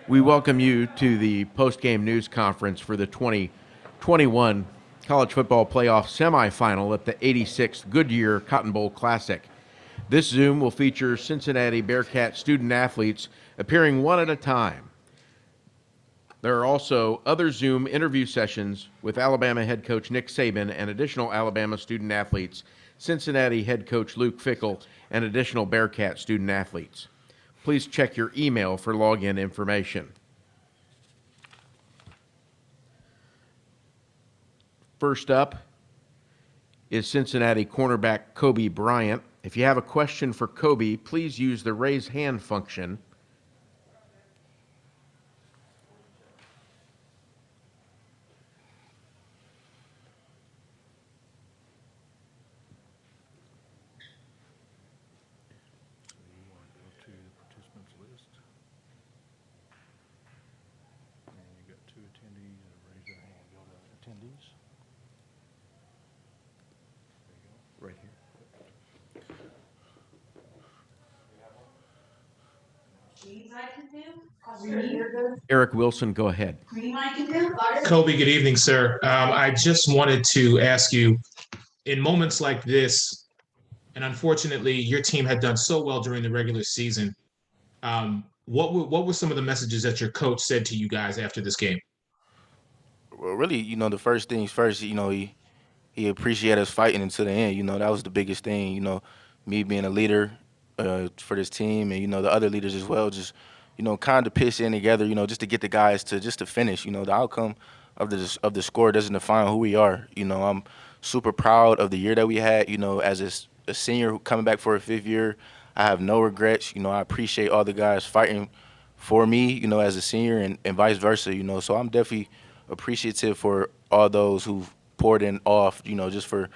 We welcome you to the post-game news conference for the 2021 College Football Playoff semifinal at the 86th Goodyear Cotton Bowl Classic. This Zoom will feature Cincinnati Bearcat student-athletes appearing one at a time. There are also other Zoom interview sessions with Alabama head coach Nick Saban and additional Alabama student-athletes, Cincinnati head coach Luke Fickell, and additional Bearcat student-athletes. Please check your email for login information. First up is Cincinnati cornerback Coby Bryant. If you have a question for Coby, please use the raise hand function. Right here. Eric Wilson, go ahead. Coby, good evening, sir. I just wanted to ask you, in moments like this, and unfortunately, your team had done so well during the regular season. What were some of the messages that your coach said to you guys after this game? Well, really, the first things first, he appreciated us fighting until the end. That was the biggest thing. Me being a leader for this team, and the other leaders as well. Just kind of pitch in together. Just to get the guys to finish. The outcome of the score doesn't define who we are. I'm super proud of the year that we had. As a senior coming back for a fifth year, I have no regrets. I appreciate all the guys fighting for me. As a senior, and vice versa. So I'm definitely appreciative for all those who've poured in off, just for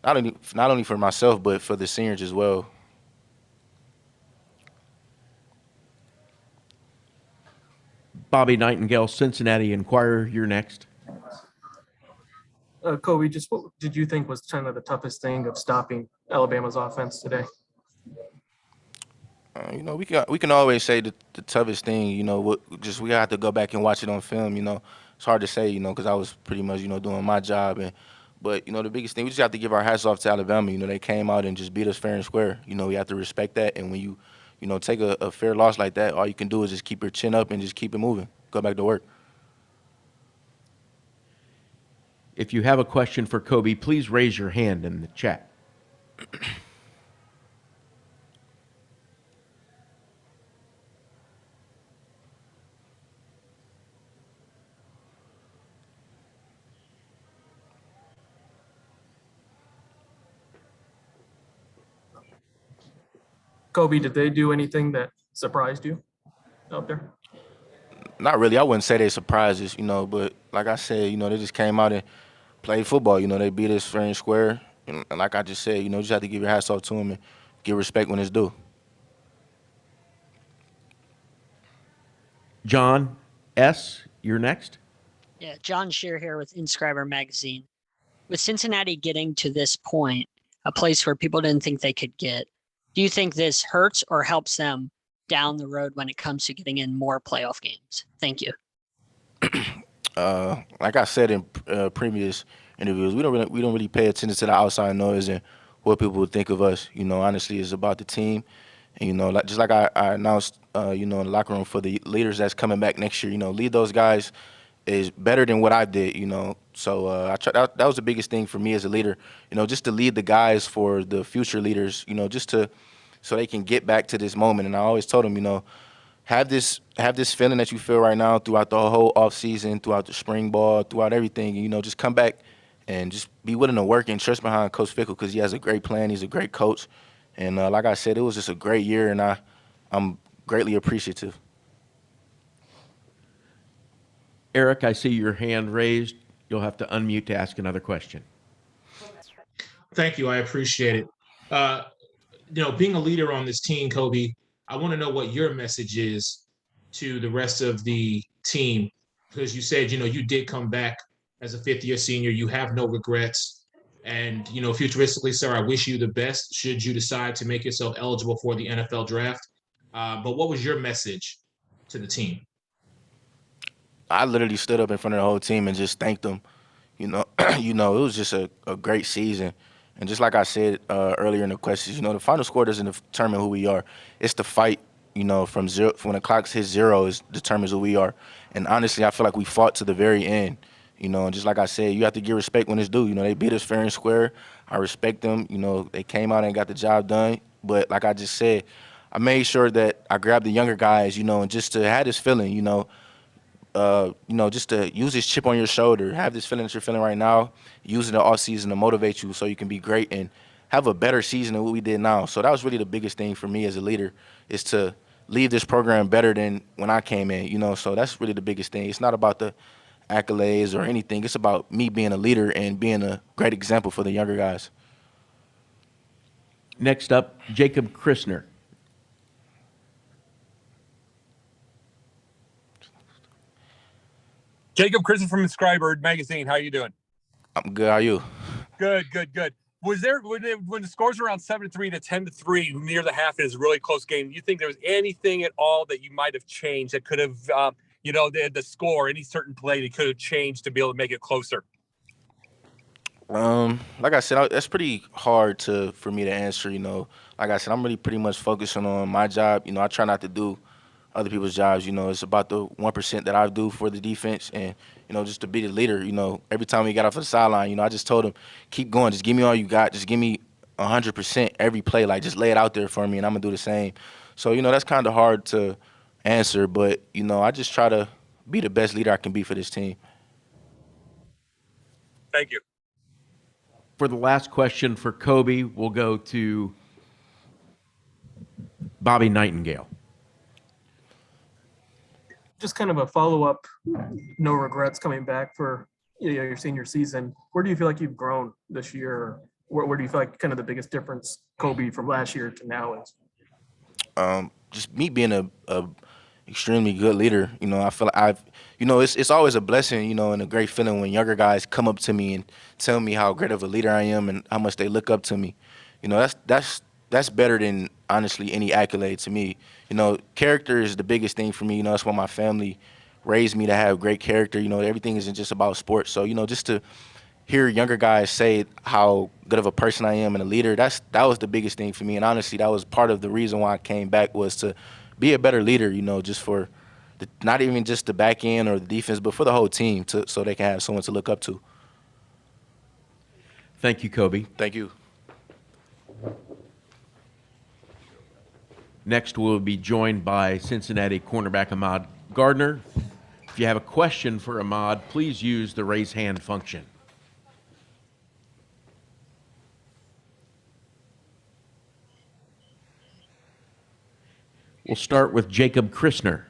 not only for myself but for the seniors as well. Bobby Nightingale, Cincinnati Enquirer, you're next. Coby, just what did you think was kind of the toughest thing of stopping Alabama's offense today? We can always say the toughest thing. We have to go back and watch it on film. It's hard to say. Because I was pretty much doing my job, but the biggest thing, we just have to give our hats off to Alabama. They came out and just beat us fair and square. We have to respect that, and when you take a fair loss like that, all you can do is just keep your chin up and just keep it moving. Go back to work. If you have a question for Coby, please raise your hand in the chat. Coby, did they do anything that surprised you out there? Not really. I wouldn't say they surprised us, but like I said, they just came out and played football. They beat us fair and square. And like I just said, you just have to give your hats off to them and give respect when it's due. John S., you're next. Yeah, John Shear here with Inscriber Magazine. With Cincinnati getting to this point, a place where people didn't think they could get, do you think this hurts or helps them down the road when it comes to getting in more playoff games? Thank you. Like I said in previous interviews, we don't really pay attention to the outside noise and what people would think of us. Honestly, it's about the team, and just like I announced, in the locker room for the leaders that's coming back next year. Lead those guys is better than what I did. So that was the biggest thing for me as a leader. Just to lead the guys for the future leaders. So they can get back to this moment. And I always told them, have this feeling that you feel right now throughout the whole off season, throughout the spring ball, throughout everything. Just come back and just be willing to work and trust behind Coach Fickell because he has a great plan. He's a great coach. And like I said, it was just a great year, and I'm greatly appreciative. Eric, I see your hand raised. You'll have to unmute to ask another question. Thank you. I appreciate it. Being a leader on this team, Coby, I want to know what your message is to the rest of the team, because you said, you did come back as a fifth-year senior. You have no regrets. And, futuristically, sir, I wish you the best should you decide to make yourself eligible for the NFL draft. But what was your message to the team? I literally stood up in front of the whole team and just thanked them. It was just a great season. And just like I said earlier in the questions, the final score doesn't determine who we are. It's the fight, from zero, from when the clock hits zero is determines who we are. And honestly, I feel like we fought to the very end. And just like I said, you have to give respect when it's due. They beat us fair and square. I respect them. They came out and got the job done. But like I just said, I made sure that I grabbed the younger guys, and just to have this feeling, just to use this chip on your shoulder, have this feeling that you're feeling right now, use it in the off season to motivate you so you can be great and have a better season than what we did now. So that was really the biggest thing for me as a leader, is to leave this program better than when I came in, so that's really the biggest thing. It's not about the accolades or anything. It's about me being a leader and being a great example for the younger guys. Next up, Jacob Kristner. Jacob Kristner from Inscriber Magazine. How you doing? I'm good. How are you? Good. Was there when the scores were around 7-3 to 10-3 near the half, is a really close game? You think there was anything at all that you might have changed that could have, the score, any certain play that could have changed to be able to make it closer? Like I said, that's pretty hard for me to answer. Like I said, I'm really pretty much focusing on my job. I try not to do other people's jobs. It's about the 1% that I do for the defense, and just to be the leader. Every time we got off the sideline, I just told him, keep going, just give me all you got, just give me 100% every play, like just lay it out there for me, and I'm gonna do the same. So that's kind of hard to answer, but I just try to be the best leader I can be for this team. Thank you. For the last question for Coby, we'll go to Bobby Nightingale. Just kind of a follow-up, no regrets coming back for your senior season. Where do you feel like you've grown this year? Where do you feel like kind of the biggest difference, Coby, from last year to now is? Just me being a extremely good leader. I feel like it's always a blessing, and a great feeling when younger guys come up to me and tell me how great of a leader I am and how much they look up to me. That's better than honestly any accolade to me. Character is the biggest thing for me. That's why my family raised me to have great character. Everything isn't just about sports. So, just to hear younger guys say how good of a person I am and a leader, that was the biggest thing for me. And honestly, that was part of the reason why I came back, was to be a better leader, just for not even just the back end or the defense, but for the whole team, so they can have someone to look up to. Thank you, Coby. Thank you. Next, we'll be joined by Cincinnati cornerback Ahmad Gardner. If you have a question for Ahmad, please use the raise hand function. We'll start with Jacob Kristner.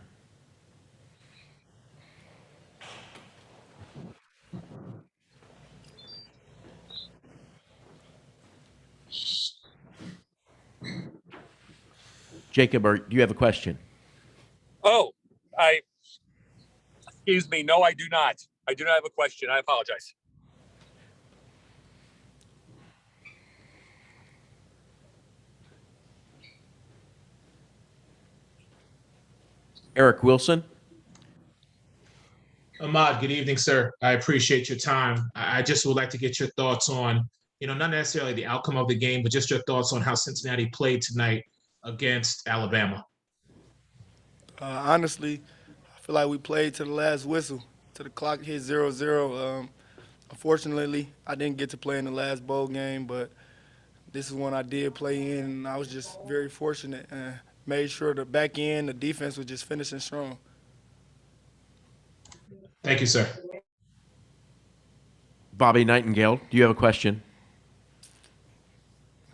Jacob, do you have a question? Oh, excuse me. No, I do not. I do not have a question. I apologize. Eric Wilson. Ahmad, good evening, sir. I appreciate your time. I just would like to get your thoughts on, not necessarily the outcome of the game, but just your thoughts on how Cincinnati played tonight against Alabama. Honestly, I feel like we played to the last whistle, to the clock hit 0-0. Unfortunately, I didn't get to play in the last bowl game, but this is one I did play in, and I was just very fortunate and made sure the back end, the defense was just finishing strong. Thank you, sir. Bobby Nightingale, do you have a question?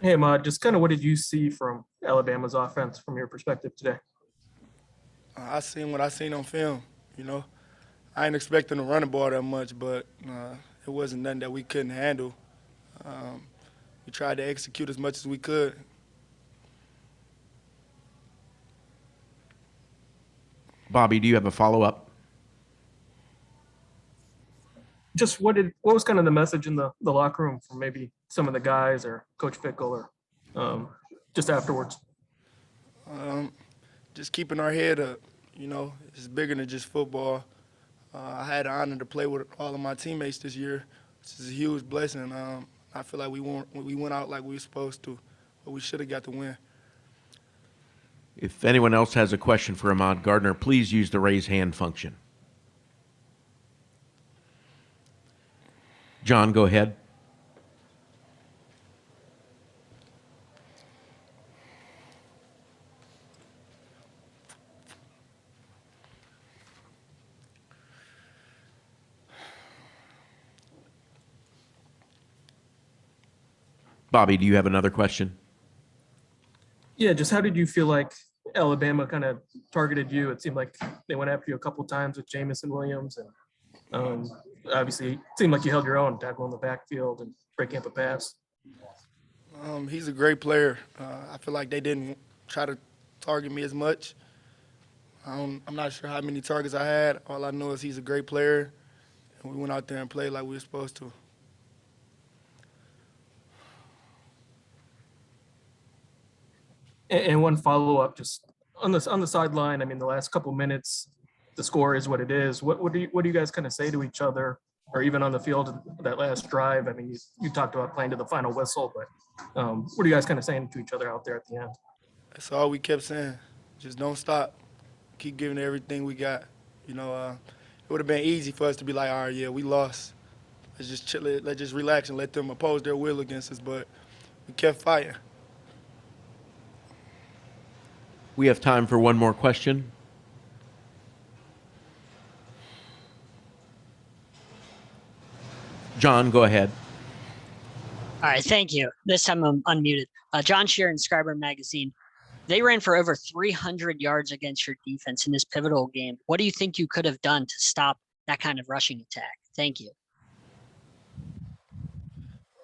Hey, Ahmad, just kind of what did you see from Alabama's offense from your perspective today? I seen what I seen on film, I ain't expecting to run the ball that much, but it wasn't nothing that we couldn't handle. We tried to execute as much as we could. Bobby, do you have a follow-up? Just what was kind of the message in the locker room from maybe some of the guys or Coach Fickle or just afterwards? Just keeping our head up, it's bigger than just football. I had the honor to play with all of my teammates this year, which is a huge blessing. I feel like we went out like we were supposed to, but we should have got the win. If anyone else has a question for Ahmad Gardner, please use the raise hand function. John, go ahead. Bobby, do you have another question? Yeah, just how did you feel like Alabama kind of targeted you? It seemed like they went after you a couple times with Jamison Williams, and obviously it seemed like you held your own, tackling the backfield and breaking up a pass. He's a great player. I feel like they didn't try to target me as much. I'm not sure how many targets I had. All I know is he's a great player, and we went out there and played like we were supposed to. And one follow-up, just on the sideline. I mean, the last couple minutes, the score is what it is. What do you guys kind of say to each other, or even on the field that last drive? I mean, you talked about playing to the final whistle, but what are you guys kind of saying to each other out there at the end? That's all we kept saying. Just don't stop. Keep giving it everything we got. It would have been easy for us to be like, all right, yeah, we lost. Let's just chill it. Let's just relax and let them oppose their will against us. But we kept fighting. We have time for one more question. John, go ahead. All right, thank you. This time I'm unmuted. John Shear, Inscriber Magazine. They ran for over 300 yards against your defense in this pivotal game. What do you think you could have done to stop that kind of rushing attack? Thank you.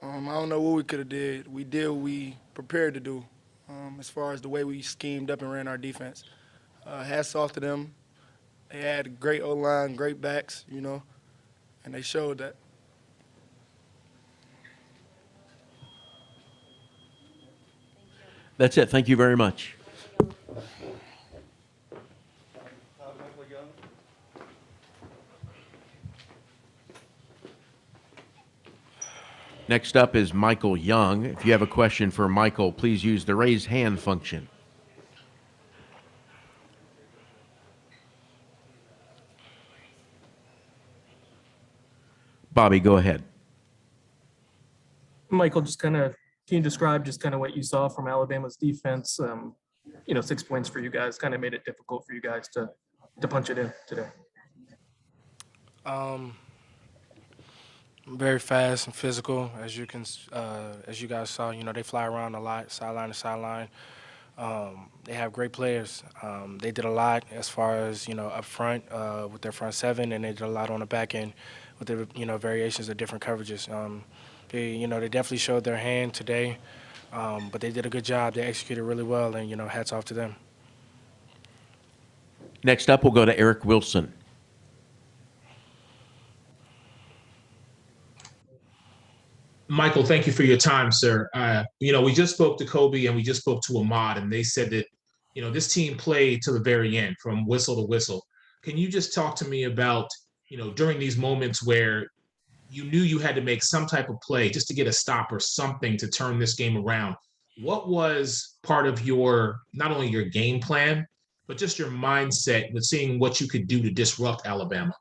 I don't know what we could have did. We did what we prepared to do as far as the way we schemed up and ran our defense. Hats off to them. They had a great O-line, great backs, and they showed that. That's it. Thank you very much. Next up is Michael Young. If you have a question for Michael, please use the raise hand function. Bobby, go ahead. Michael, can you describe just kind of what you saw from Alabama's defense? 6 points for you guys kind of made it difficult for you guys to punch it in today. Very fast and physical, as you guys saw. They fly around a lot, sideline to sideline. They have great players. They did a lot as far as up front with their front seven, and they did a lot on the back end with their variations of different coverages. They definitely showed their hand today, but they did a good job. They executed really well, and hats off to them. Next up, we'll go to Eric Wilson. Michael, thank you for your time, sir. We just spoke to Coby and we just spoke to Ahmad, and they said that, this team played to the very end from whistle to whistle. Can you just talk to me about, during these moments where you knew you had to make some type of play just to get a stop or something to turn this game around? What was part of not only your game plan, but just your mindset with seeing what you could do to disrupt Alabama?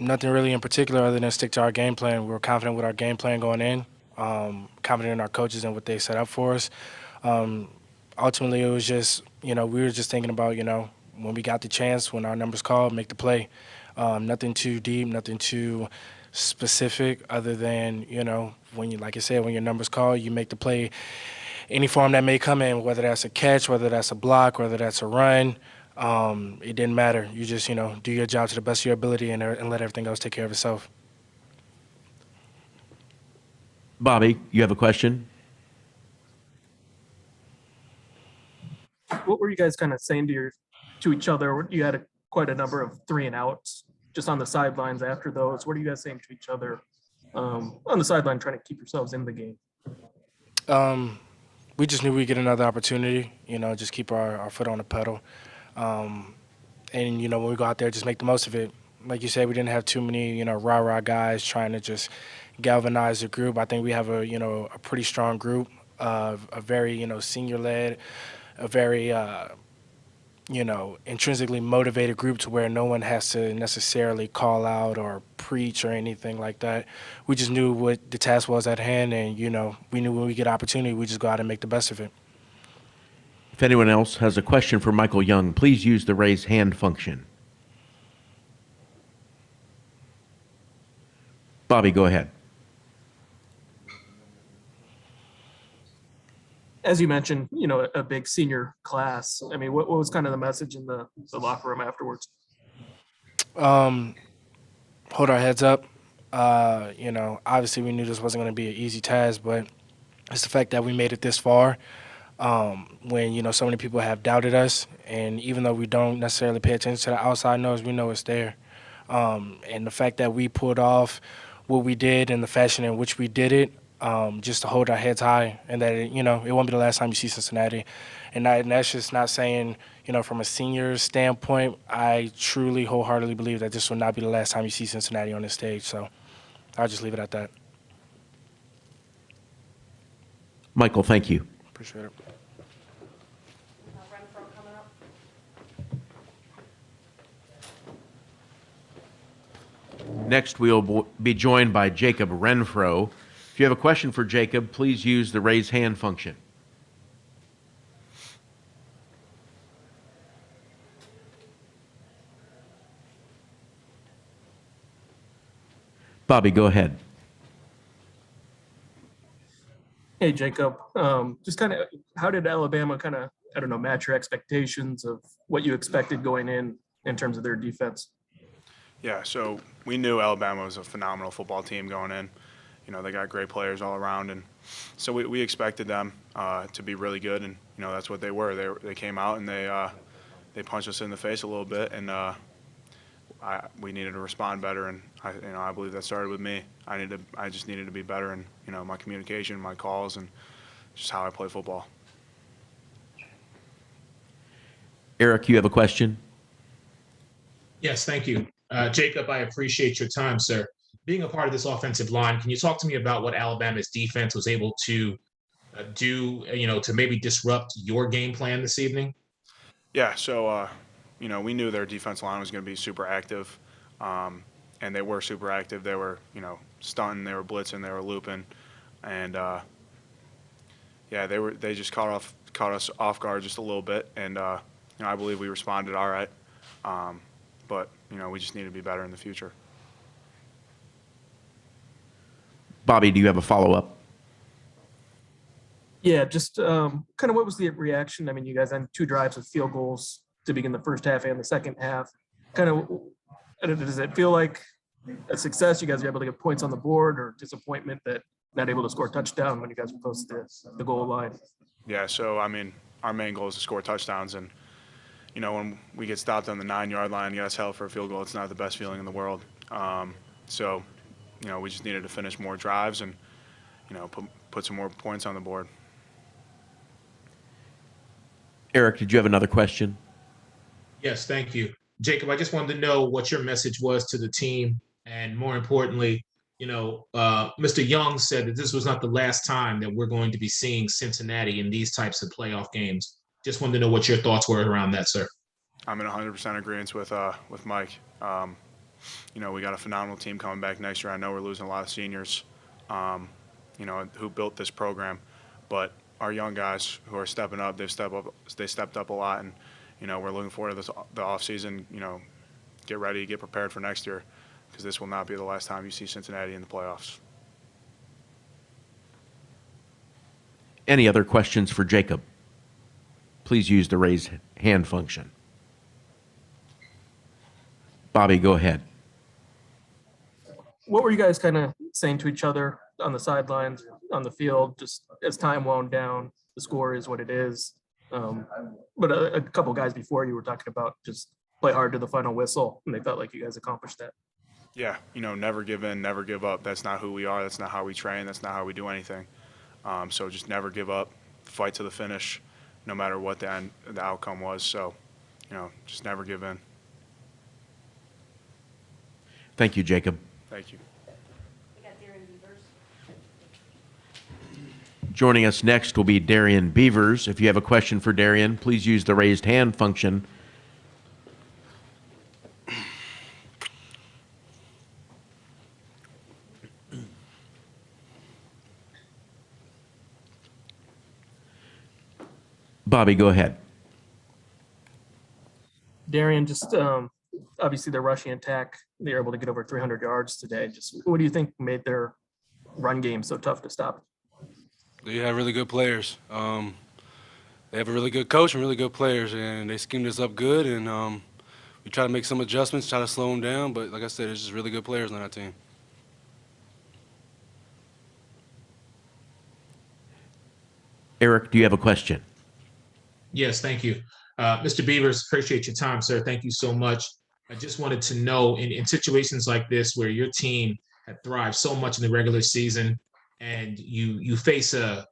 Nothing really in particular other than stick to our game plan. We were confident with our game plan going in, confident in our coaches and what they set up for us. Ultimately, it was just, we were just thinking about, when we got the chance, when our numbers called, make the play. Nothing too deep, nothing too specific other than, when like I said, when your numbers call, you make the play. Any form that may come in, whether that's a catch, whether that's a block, whether that's a run, it didn't matter. You just, do your job to the best of your ability and let everything else take care of itself. Bobby, you have a question? What were you guys kind of saying to each other? You had quite a number of 3 and outs just on the sidelines after those. What are you guys saying to each other on the sideline trying to keep yourselves in the game? We just knew we'd get another opportunity, just keep our foot on the pedal. and when we go out there, just make the most of it. Like you said, we didn't have too many rah-rah guys trying to just galvanize the group. I think we have a pretty strong group, of a very senior-led, a very intrinsically motivated group to where no one has to necessarily call out or preach or anything like that. We just knew what the task was at hand, and we knew when we get opportunity, we just go out and make the best of it. If anyone else has a question for Michael Young, please use the raise hand function. Bobby, go ahead. As you mentioned, a big senior class. I mean, what was kind of the message in the locker room afterwards? Hold our heads up. Obviously we knew this wasn't going to be an easy task, but it's the fact that we made it this far. When so many people have doubted us, and even though we don't necessarily pay attention to the outside noise, we know it's there. And the fact that we pulled off what we did in the fashion in which we did it, just to hold our heads high, and that it won't be the last time you see Cincinnati. And that's just not saying from a senior standpoint. I truly wholeheartedly believe that this will not be the last time you see Cincinnati on this stage. So I'll just leave it at that. Michael, thank you. Appreciate it. Next, we'll be joined by Jacob Renfrow. If you have a question for Jacob, please use the raise hand function. Bobby, go ahead. Hey, Jacob. Just kind of, how did Alabama kind of, match your expectations of what you expected going in terms of their defense? Yeah, so we knew Alabama was a phenomenal football team going in. They got great players all around, and so we expected them to be really good, and that's what they were. They came out and they punched us in the face a little bit, and we needed to respond better, and I believe that started with me. I just needed to be better in my communication, my calls, and just how I play football. Eric, you have a question? Yes, thank you. Jacob, I appreciate your time, sir. Being a part of this offensive line, can you talk to me about what Alabama's defense was able to do, to maybe disrupt your game plan this evening? Yeah, so, we knew their defense line was going to be super active, and they were super active. They were, stunting, they were blitzing, they were looping, and, they just caught us off guard just a little bit, and, I believe we responded all right, but, we just need to be better in the future. Bobby, do you have a follow-up? Yeah, just kind of what was the reaction? I mean, you guys had 2 drives with field goals to begin the first half and the second half. Kind of, does it feel like a success? You guys are able to get points on the board, or disappointment that not able to score a touchdown when you guys were close to the goal line? Yeah, so, our main goal is to score touchdowns, and, when we get stopped on the 9-yard line, get us held for a field goal, it's not the best feeling in the world. So, we just needed to finish more drives and, put some more points on the board. Eric, did you have another question? Yes, thank you. Jacob, I just wanted to know what your message was to the team. And more importantly, Mr. Young said that this was not the last time that we're going to be seeing Cincinnati in these types of playoff games. Just wanted to know what your thoughts were around that, sir. I'm in 100% agreement with Mike. We got a phenomenal team coming back next year. I know we're losing a lot of seniors, who built this program, but our young guys who are stepping up, they stepped up a lot, and we're looking forward to the off season. Get ready, get prepared for next year, because this will not be the last time you see Cincinnati in the playoffs. Any other questions for Jacob? Please use the raise hand function. Bobby, go ahead. What were you guys kind of saying to each other on the sidelines, on the field, just as time wound down? The score is what it is. But a couple guys before you were talking about just play hard to the final whistle, and they felt like you guys accomplished that. Yeah, never give in, never give up. That's not who we are. That's not how we train. That's not how we do anything. So just never give up, fight to the finish, no matter what the outcome was. So, just never give in. Thank you, Jacob. Thank you. Joining us next will be Darien Beavers. If you have a question for Darien, please use the raised hand function. Bobby, go ahead. Darien, just obviously their rushing attack, they were able to get over 300 yards today. Just what do you think made their run game so tough to stop? They have really good players. They have a really good coach and really good players, and they schemed us up good. And we try to make some adjustments, try to slow them down. But like I said, there's just really good players on that team. Eric, do you have a question? Yes, thank you. Mr. Beavers, appreciate your time, sir. Thank you so much. I just wanted to know in situations like this where your team had thrived so much in the regular season and you face a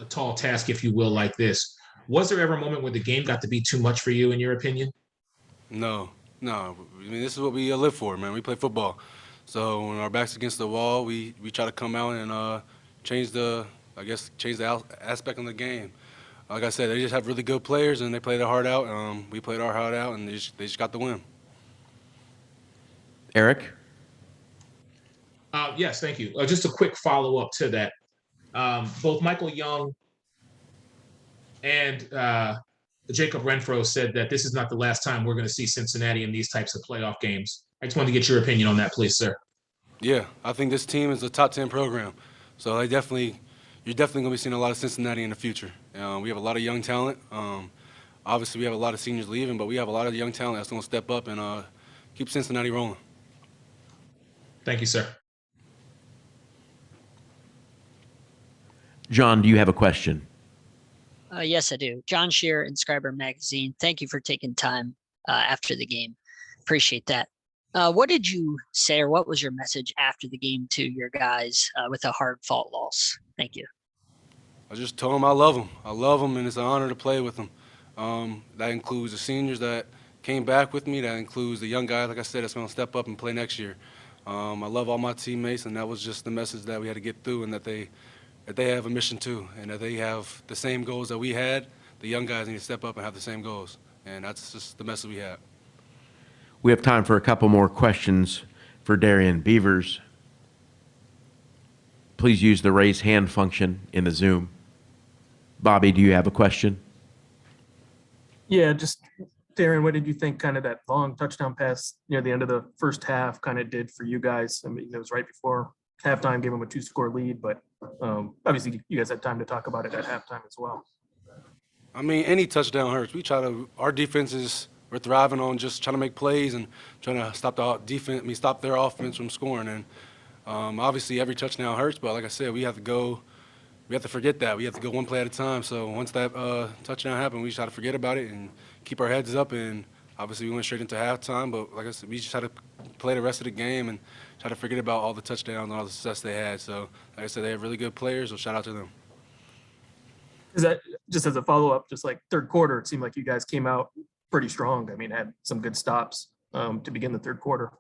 tall task, if you will, like this, was there ever a moment where the game got to be too much for you, in your opinion? No. I mean, this is what we live for, man. We play football. So when our back's against the wall, we try to come out and change the aspect of the game. Like I said, they just have really good players, and they play their heart out. We played our heart out, and they just got the win. Eric? Yes, thank you. Just a quick follow-up to that. Both Michael Young and Jacob Renfro said that this is not the last time we're going to see Cincinnati in these types of playoff games. I just wanted to get your opinion on that, please, sir. Yeah, I think this team is a top 10 program. So you're definitely going to be seeing a lot of Cincinnati in the future. We have a lot of young talent. Obviously, we have a lot of seniors leaving, but we have a lot of young talent that's going to step up and keep Cincinnati rolling. Thank you, sir. John, do you have a question? Yes, I do. John Shear, Inscriber Magazine. Thank you for taking time after the game. Appreciate that. What did you say, or what was your message after the game to your guys with a hard-fought loss? Thank you. I just told them I love them. I love them, and it's an honor to play with them. That includes the seniors that came back with me. That includes the young guys, like I said, that's going to step up and play next year. I love all my teammates, and that was just the message that we had to get through, and that they have a mission too, and that they have the same goals that we had. The young guys need to step up and have the same goals, and that's just the message we have. We have time for a couple more questions for Darien Beavers. Please use the raise hand function in the Zoom. Bobby, do you have a question? Yeah, just Darren, what did you think kind of that long touchdown pass near the end of the first half kind of did for you guys? I mean, it was right before halftime, gave them a 2-score lead, but obviously you guys had time to talk about it at halftime as well. I mean, any touchdown hurts. Our defenses, we're thriving on just trying to make plays and trying to stop their offense from scoring. And obviously every touchdown hurts, but like I said, we have to forget that. We have to go one play at a time. So once that touchdown happened, we just had to forget about it and keep our heads up. And obviously we went straight into halftime, but like I said, we just had to play the rest of the game and try to forget about all the touchdowns and all the success they had. So like I said, they have really good players, so shout out to them. Is that just as a follow-up, just like third quarter, it seemed like you guys came out pretty strong. I mean, had some good stops to begin the third quarter.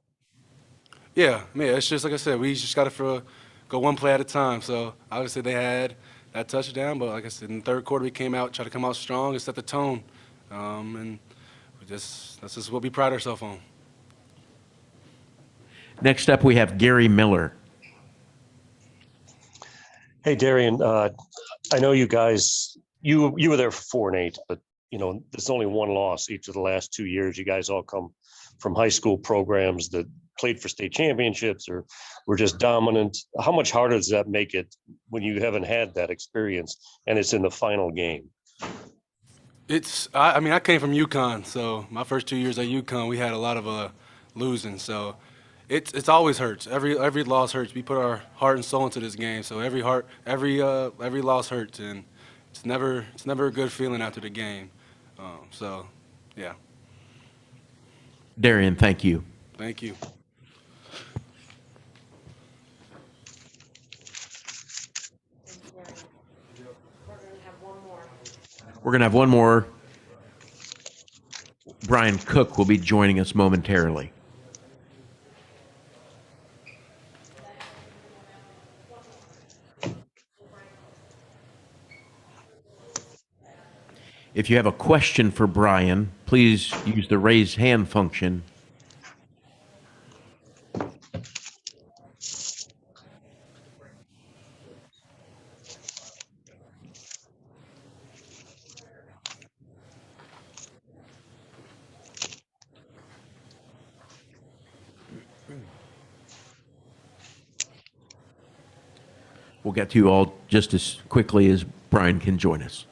Yeah, it's just like I said, we just got to go one play at a time. So obviously they had that touchdown, but like I said, in the third quarter we came out, tried to come out strong and set the tone. And that's just what we pride ourselves on. Next up, we have Gary Miller. Hey, Darien, I know you guys, you were there for 4-8, but, you know, there's only one loss each of the last 2 years. You guys all come from high school programs that played for state championships or were just dominant. How much harder does that make it when you haven't had that experience and it's in the final game? I came from UConn, so my first 2 years at UConn, we had a lot of losing. So it's always hurts. Every loss hurts. We put our heart and soul into this game, so every loss hurts, and it's never a good feeling after the game. So, yeah. Darien, thank you. Thank you. We're going to have one more. Brian Cook will be joining us momentarily. If you have a question for Brian, please use the raise hand function. We'll get to you all just as quickly as Brian can join us.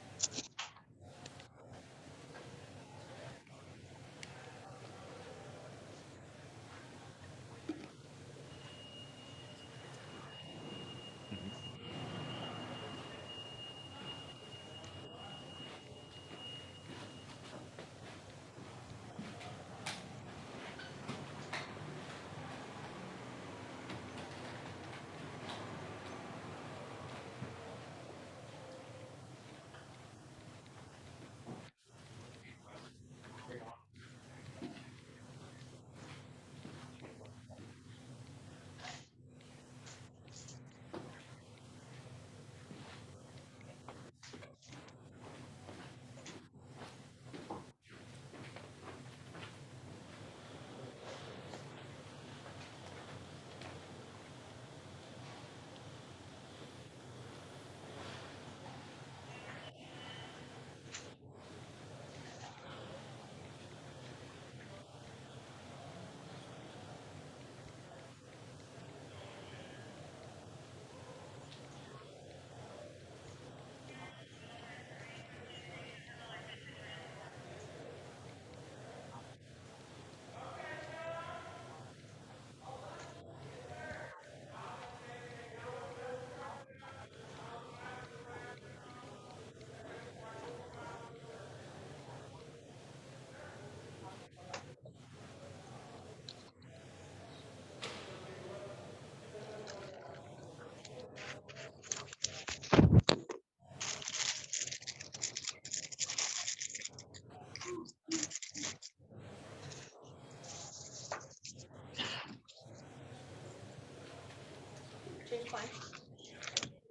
Change plan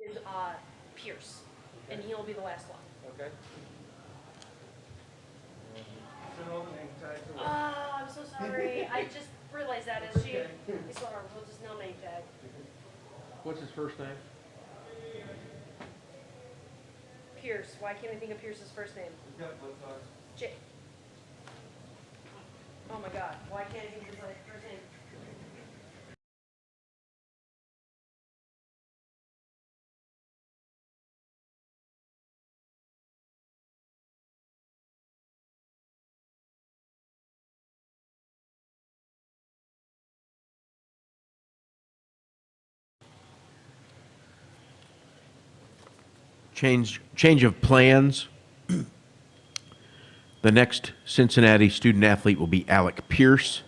is Pierce, and he'll be the last one. Okay. I'm so sorry. I just realized that as she. So we'll just no name tag. What's his first name? Pierce. Why can't I think of Pierce's first name? Jake. Oh my God. Why can't I think of his first name? Change of plans. The next Cincinnati student athlete will be Alec Pierce.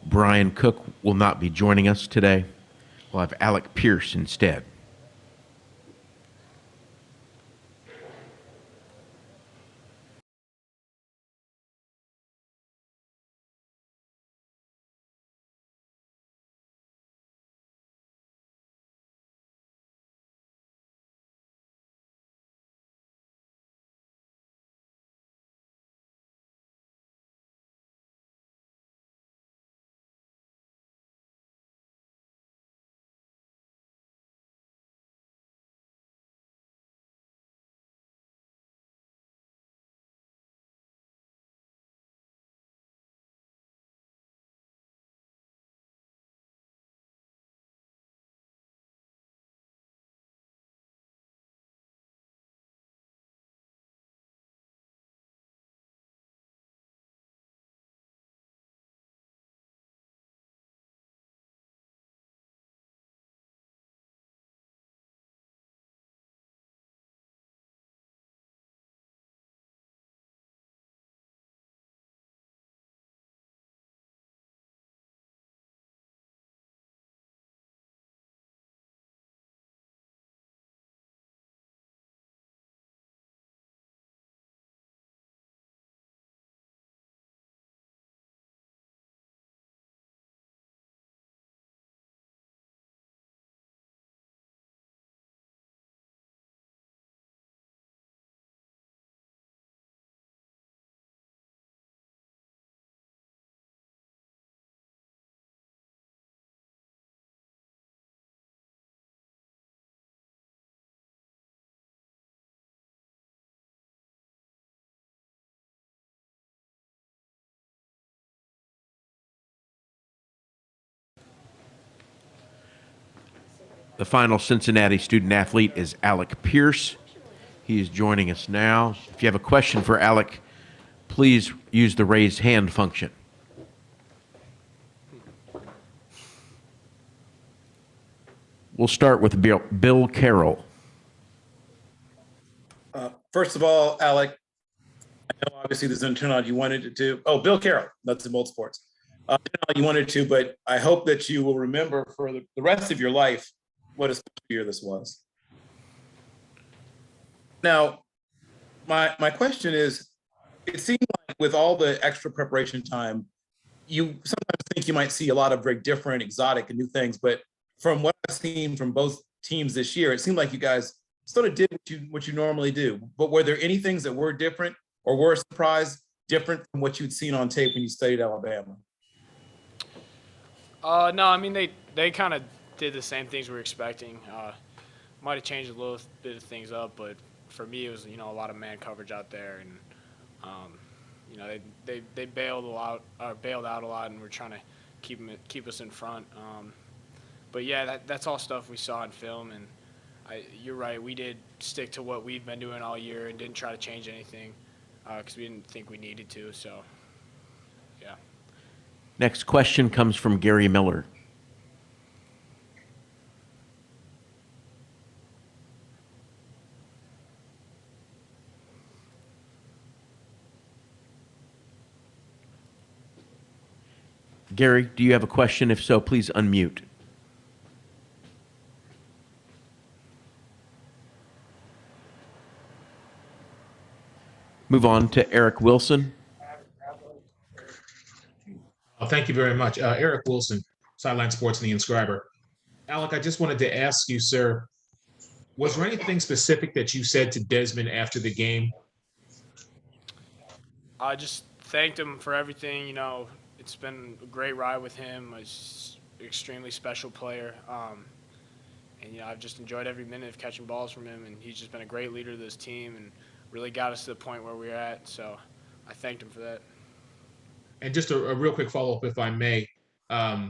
Brian Cook will not be joining us today. We'll have Alec Pierce instead. The final Cincinnati student athlete is Alec Pierce. He is joining us now. If you have a question for Alec, please use the raise hand function. We'll start with Bill Carroll. First of all, Alec, I know obviously this didn't turn out you wanted it to. Oh, Bill Carroll, that's in both sports. You wanted to, but I hope that you will remember for the rest of your life what a special year this was. Now, my question is, it seems like with all the extra preparation time, you sometimes think you might see a lot of very different, exotic, and new things. But from what I've seen from both teams this year, it seemed like you guys sort of did what you normally do. But were there any things that were different or were a surprise, different from what you'd seen on tape when you studied Alabama? No, I mean they kind of did the same things we were expecting. Might have changed a little bit of things up, but for me it was a lot of man coverage out there, and they bailed out a lot, and we're trying to keep us in front. But yeah, that's all stuff we saw in film, and you're right. We did stick to what we've been doing all year and didn't try to change anything because we didn't think we needed to. So yeah. Next question comes from Gary Miller. Gary, do you have a question? If so, please unmute. Move on to Eric Wilson. Thank you very much. Eric Wilson, Sideline Sports and the Inscriber. Alec, I just wanted to ask you, sir, was there anything specific that you said to Desmond after the game? I just thanked him for everything. It's been a great ride with him. He's an extremely special player. And I've just enjoyed every minute of catching balls from him, and he's just been a great leader of this team and really got us to the point where we're at. So I thanked him for that. And just a real quick follow-up, if I may. A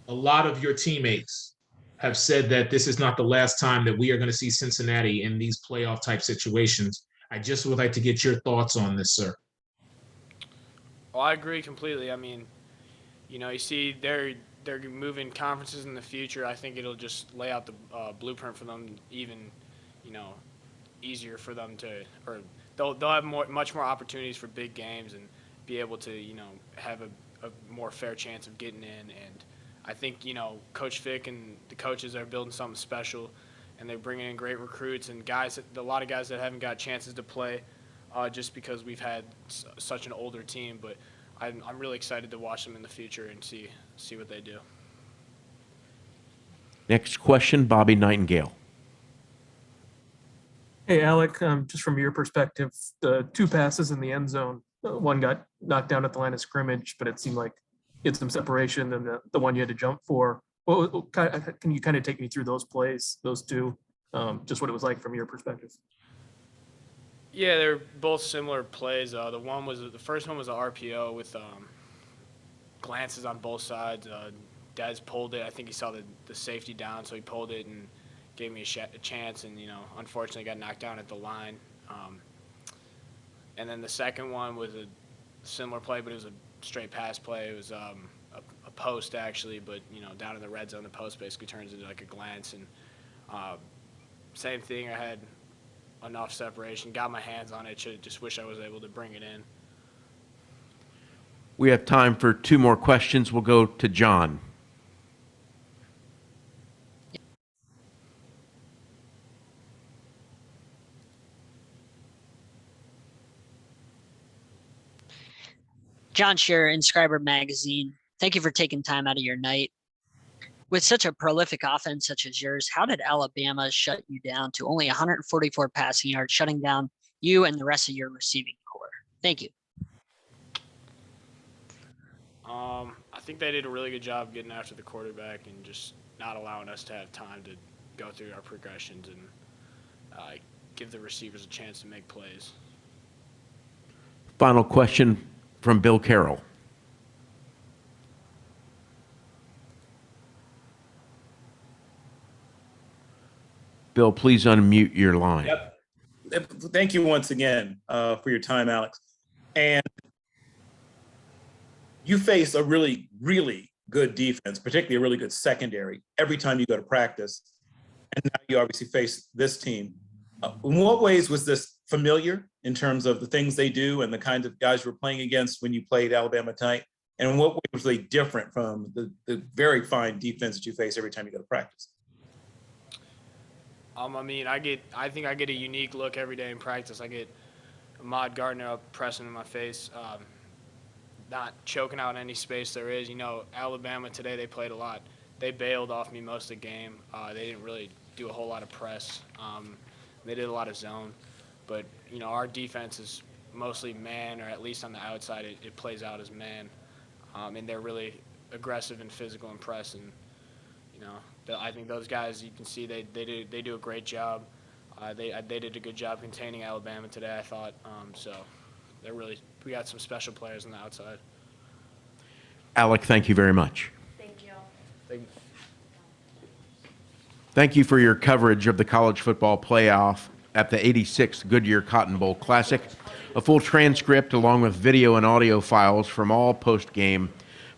lot of your teammates have said that this is not the last time that we are going to see Cincinnati in these playoff-type situations. I just would like to get your thoughts on this, sir. Well, I agree completely. I mean, you see they're moving conferences in the future. I think it'll just lay out the blueprint for them even, easier for them to, or they'll have much more opportunities for big games and be able to, have a more fair chance of getting in. And I think, Coach Fick and the coaches are building something special, and they're bringing in great recruits and a lot of guys that haven't got chances to play just because we've had such an older team. But I'm really excited to watch them in the future and see what they do. Next question, Bobby Nightingale. Hey, Alec, just from your perspective, the two passes in the end zone, one got knocked down at the line of scrimmage, but it seemed like he had some separation than the one you had to jump for. Can you kind of take me through those plays, those two, just what it was like from your perspective? Yeah, they're both similar plays. The first one was an RPO with glances on both sides. Dez pulled it. I think he saw the safety down, so he pulled it and gave me a chance, and unfortunately got knocked down at the line. And then the second one was a similar play, but it was a straight pass play. It was a post actually, but down in the red zone, the post basically turns into like a glance, and same thing. I had enough separation, got my hands on it. Just wish I was able to bring it in. We have time for two more questions. We'll go to John. John Scherer, Inscriber Magazine. Thank you for taking time out of your night. With such a prolific offense such as yours, how did Alabama shut you down to only 144 passing yards, shutting down you and the rest of your receiving core? Thank you. I think they did a really good job getting after the quarterback and just not allowing us to have time to go through our progressions and give the receivers a chance to make plays. Final question from Bill Carroll. Bill, please unmute your line. Yep. Thank you once again for your time, Alex. And you face a really, really good defense, particularly a really good secondary, every time you go to practice. And now you obviously face this team. In what ways was this familiar in terms of the things they do and the kinds of guys you were playing against when you played Alabama tight? And in what ways was they different from the very fine defense that you face every time you go to practice? I mean, I think I get a unique look every day in practice. I get Ahmad Gardner up pressing in my face, not choking out any space there is. You know, Alabama today, they played a lot. They bailed off me most of the game. They didn't really do a whole lot of press. They did a lot of zone. But, you know, our defense is mostly man, or at least on the outside, it plays out as man. And they're really aggressive and physical and press. And, you know, I think those guys, you can see they do a great job. They did a good job containing Alabama today, I thought. So we got some special players on the outside. Alec, thank you very much. Thank you. Thank you. Thank you for your coverage of the college football playoff at the 86th Goodyear Cotton Bowl Classic. A full transcript along with video and audio files from all post-game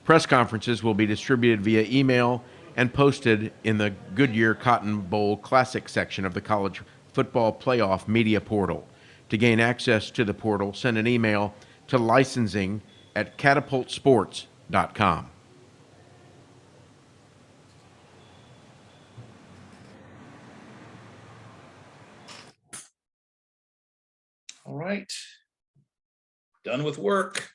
press conferences will be distributed via email and posted in the Goodyear Cotton Bowl Classic section of the College Football Playoff Media Portal. To gain access to the portal, send an email to licensing@catapultsports.com. All right. Done with work.